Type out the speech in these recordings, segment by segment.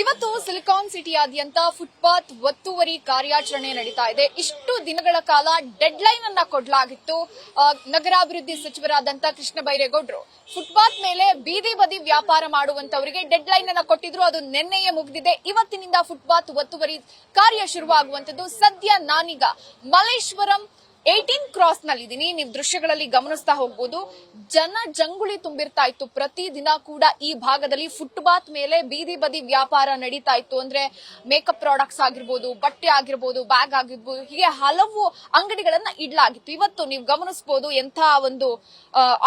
ಇವತ್ತು silicon ಸಿಟಿಯಾದ್ಯಂತ footpath ಒತ್ತುವರಿ ಕಾರ್ಯಾಚರಣೆ ನಡೀತಾ ಇದೆ. ಇಷ್ಟು ದಿನಗಳ ಕಾಲ ಡೆಡ್ ಲೈನ್ ಅನ್ನ ಕೊಡಲಾಗಿತ್ತು. ನಗರಾಭಿವೃದ್ಧಿ ಸಚಿವರಾದಂತ ಕೃಷ್ಣ ಬೈರೇಗೌಡರು ಫುಟ್ಪಾತ್ ಮೇಲೆ ಬೀದಿ ಬದಿ ವ್ಯಾಪಾರ ಮಾಡುವಂತವರಿಗೆ ಡೆಡ್ ಲೈನ್ ಅನ್ನ ಕೊಟ್ಟಿದ್ರು. ಅದು ನಿನ್ನೆಯೇ ಮುಗಿದಿದೆ. ಇವತ್ತಿನಿಂದ ಫುಟ್ಪಾತ್ ಒತ್ತುವರಿ ಕಾರ್ಯ ಶುರುವಾಗುವಂತದ್ದು. ಸದ್ಯ ನಾನೀಗ ಮಲ್ಲೇಶ್ವರಂ 18 ಕ್ರಾಸ್ ನಲ್ಲಿದ್ದೀನಿ. ನೀವು ದೃಶ್ಯಗಳಲ್ಲಿ ಗಮನಿಸ್ತಾ ಹೋಗ್ಬೋದು. ಜನ ಜಂಗುಳಿ ತುಂಬಿರ್ತಾ ಇತ್ತು. ಪ್ರತಿದಿನ ಕೂಡ ಈ ಭಾಗದಲ್ಲಿ ಫುಟ್ಪಾತ್ ಮೇಲೆ ಬೀದಿ ಬದಿ ವ್ಯಾಪಾರ ನಡೀತಾ ಇತ್ತು. ಅಂದ್ರೆ ಮೇಕಪ್ ಪ್ರಾಡಕ್ಟ್ಸ್ ಆಗಿರ್ಬೋದು, ಬಟ್ಟೆ ಆಗಿರ್ಬೋದು, ಬ್ಯಾಗ್ ಆಗಿರ್ಬೋದು, ಹೀಗೆ ಹಲವು ಅಂಗಡಿಗಳನ್ನ ಇಡ್ಲಾಗಿತ್ತು. ಇವತ್ತು ನೀವು ಗಮನಿಸಬಹುದು ಎಂಥ ಒಂದು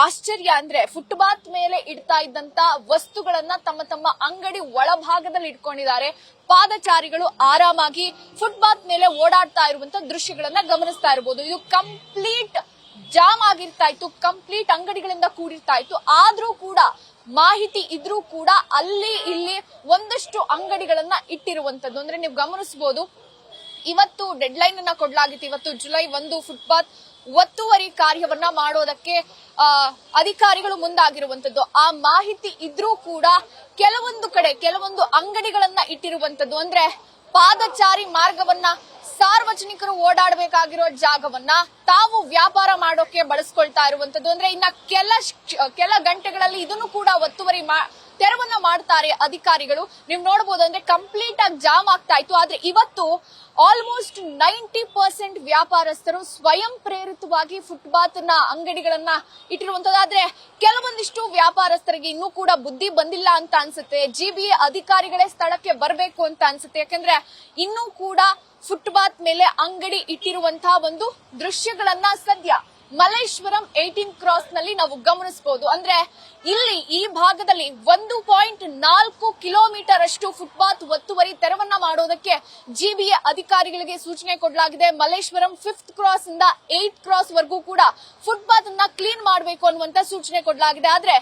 ಆಶ್ಚರ್ಯ ಅಂದ್ರೆ ಫುಟ್ಪಾತ್ ಮೇಲೆ ಇಡ್ತಾ ಇದ್ದಂತ ವಸ್ತುಗಳನ್ನ ತಮ್ಮ ತಮ್ಮ ಅಂಗಡಿ ಒಳಭಾಗದಲ್ಲಿ ಇಟ್ಕೊಂಡಿದ್ದಾರೆ. ಪಾದಚಾರಿಗಳು ಆರಾಮಾಗಿ ಫುಟ್ಪಾತ್ ಮೇಲೆ ಓಡಾಡ್ತಾ ಇರುವಂತ ದೃಶ್ಯಗಳನ್ನ ಗಮನಿಸ್ತಾ ಇರಬಹುದು. ಇದು ಕಂಪ್ಲೀಟ್ ಜಾಮ್ ಆಗಿರ್ತಾ ಇತ್ತು. ಕಂಪ್ಲೀಟ್ ಅಂಗಡಿಗಳಿಂದ ಕೂಡಿರ್ತಾ ಇತ್ತು. ಆದ್ರೂ ಕೂಡ ಮಾಹಿತಿ ಇದ್ರೂ ಕೂಡ ಅಲ್ಲಿ ಇಲ್ಲಿ ಒಂದಷ್ಟು ಅಂಗಡಿಗಳನ್ನ ಇಟ್ಟಿರುವಂತದ್ದು. ಅಂದ್ರೆ ನೀವು ಗಮನಿಸಬಹುದು ಇವತ್ತು ಡೆಡ್ ಲೈನ್ ಅನ್ನ ಕೊಡಲಾಗಿತ್ತು. ಇವತ್ತು ಜುಲೈ 1 ಫುಟ್ಪಾತ್ ಒತ್ತುವರಿ ಕಾರ್ಯವನ್ನ ಮಾಡೋದಕ್ಕೆ ಅಧಿಕಾರಿಗಳು ಮುಂದಾಗಿರುವಂತದ್ದು. ಆ ಮಾಹಿತಿ ಇದ್ರೂ ಕೂಡ ಕೆಲವೊಂದು ಕಡೆ ಕೆಲವೊಂದು ಅಂಗಡಿಗಳನ್ನ ಇಟ್ಟಿರುವಂತದ್ದು. ಅಂದ್ರೆ ಪಾದಚಾರಿ ಮಾರ್ಗವನ್ನ ಸಾರ್ವಜನಿಕರು ಓಡಾಡಬೇಕಾಗಿರೋ ಜಾಗವನ್ನ ತಾವು ವ್ಯಾಪಾರ ಮಾಡೋಕೆ ಬಳಸ್ಕೊಳ್ತಾ ಇರುವಂತದ್ದು. ಅಂದ್ರೆ ಇನ್ನ ಕೆಲ ಗಂಟೆಗಳಲ್ಲಿ ಇದನ್ನು ಕೂಡ ಒತ್ತುವರಿ ತೆರವನ್ನ ಮಾಡ್ತಾರೆ ಅಧಿಕಾರಿಗಳು. ನೀವು ನೋಡಬಹುದು ಅಂದ್ರೆ ಕಂಪ್ಲೀಟ್ ಆಗಿ ಜಾಮ್ ಆಗ್ತಾ ಇತ್ತು. ಆದ್ರೆ ಇವತ್ತು ಆಲ್ಮೋಸ್ಟ್ 90% ವ್ಯಾಪಾರಸ್ಥರು ಸ್ವಯಂ ಪ್ರೇರಿತವಾಗಿ ಫುಟ್ಪಾತ್ ನ ಅಂಗಡಿಗಳನ್ನ ಇಟ್ಟಿರುವಂತದ್ದು. ಆದ್ರೆ ಕೆಲವೊಂದಿಷ್ಟು ವ್ಯಾಪಾರಸ್ಥರಿಗೆ ಇನ್ನೂ ಕೂಡ ಬುದ್ಧಿ ಬಂದಿಲ್ಲ ಅಂತ ಅನ್ಸುತ್ತೆ. ಜಿಬಿಎ ಅಧಿಕಾರಿಗಳೇ ಸ್ಥಳಕ್ಕೆ ಬರಬೇಕು ಅಂತ ಅನ್ಸುತ್ತೆ. ಯಾಕಂದ್ರೆ ಇನ್ನೂ ಕೂಡ ಫುಟ್ಪಾತ್ ಮೇಲೆ ಅಂಗಡಿ ಇಟ್ಟಿರುವಂತಹ ಒಂದು ದೃಶ್ಯಗಳನ್ನ ಸದ್ಯ ಮಲ್ಲೇಶ್ವರಂ 18 ಕ್ರಾಸ್ ನಲ್ಲಿ ನಾವು ಗಮನಿಸಬಹುದು. ಅಂದ್ರೆ ಇಲ್ಲಿ ಈ ಭಾಗದಲ್ಲಿ 1.4 ಕಿಲೋಮೀಟರ್ ಅಷ್ಟು ಫುಟ್ಪಾತ್ ಒತ್ತುವರಿ ತೆರವನ್ನ ಮಾಡೋದಕ್ಕೆ ಜಿಬಿಎ ಅಧಿಕಾರಿಗಳಿಗೆ ಸೂಚನೆ ಕೊಡಲಾಗಿದೆ. ಮಲ್ಲೇಶ್ವರಂ 5th ಕ್ರಾಸ್ ಇಂದ 8th ಕ್ರಾಸ್ ವರೆಗೂ ಕೂಡ ಫುಟ್ಪಾತ್ ಅನ್ನ ಕ್ಲೀನ್ ಮಾಡಬೇಕು ಅನ್ನುವಂತ ಸೂಚನೆ ಕೊಡಲಾಗಿದೆ. ಆದ್ರೆ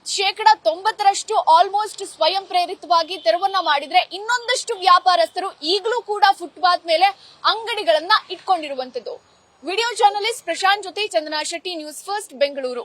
90% ಆಲ್ಮೋಸ್ಟ್ ಸ್ವಯಂ ಪ್ರೇರಿತವಾಗಿ ತೆರವನ್ನ ಮಾಡಿದ್ರೆ ಇನ್ನೊಂದಷ್ಟು ವ್ಯಾಪಾರಸ್ಥರು ಈಗಲೂ ಕೂಡ ಫುಟ್ಪಾತ್ ಮೇಲೆ ಅಂಗಡಿಗಳನ್ನ ಇಟ್ಕೊಂಡಿರುವಂತದ್ದು. ವಿಡಿಯೋ ಜರ್ನಲಿಸ್ಟ್ ಪ್ರಶಾಂತ್ ಜೊತೆ ಚಂದನಾ ಶೆಟ್ಟಿ, ನ್ಯೂಸ್ ಫಸ್ಟ್, ಬೆಂಗಳೂರು.